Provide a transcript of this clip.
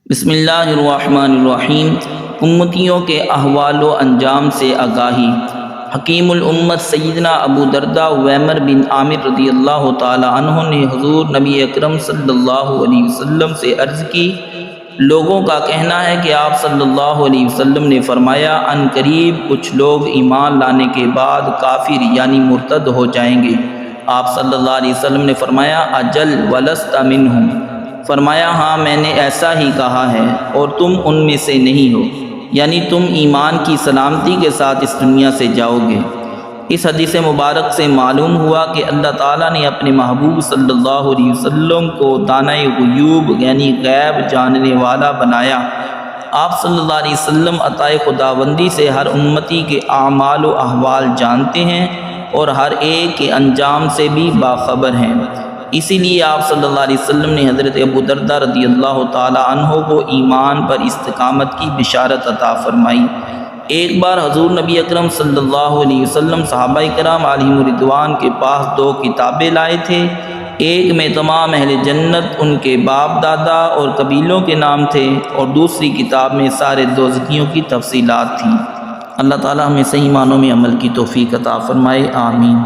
بسم اللہ الرحمن الرحیم۔ امتیوں کے احوال و انجام سے آگاہی۔ حکیم الامت سیدنا ابو درداء عویمر بن عامر رضی اللہ تعالی عنہ نے حضور نبی اکرم صلی اللہ علیہ وسلم سے عرض کی، لوگوں کا کہنا ہے کہ آپ صلی اللہ علیہ وسلم نے فرمایا، ان قریب کچھ لوگ ایمان لانے کے بعد کافر یعنی مرتد ہو جائیں گے۔ آپ صلی اللہ علیہ وسلم نے فرمایا، اجل ولست منہم، فرمایا ہاں میں نے ایسا ہی کہا ہے اور تم ان میں سے نہیں ہو، یعنی تم ایمان کی سلامتی کے ساتھ اس دنیا سے جاؤ گے۔ اس حدیث مبارک سے معلوم ہوا کہ اللہ تعالیٰ نے اپنے محبوب صلی اللہ علیہ وسلم کو دانۂ غیوب یعنی غیب جاننے والا بنایا۔ آپ صلی اللہ علیہ وسلم عطائے خداوندی سے ہر امتی کے اعمال و احوال جانتے ہیں اور ہر ایک کے انجام سے بھی باخبر ہیں۔ اسی لیے آپ صلی اللہ علیہ وسلم نے حضرت ابو درداء رضی اللہ تعالی عنہ کو ایمان پر استقامت کی بشارت عطا فرمائی۔ ایک بار حضور نبی اکرم صلی اللہ علیہ وسلم صحابہ کرام علیہم رضوان کے پاس دو کتابیں لائے تھے۔ ایک میں تمام اہل جنت ان کے باپ دادا اور قبیلوں کے نام تھے اور دوسری کتاب میں سارے دوزخیوں کی تفصیلات تھیں۔ اللہ تعالی ہمیں صحیح معنوں میں عمل کی توفیق عطا فرمائے، آمین۔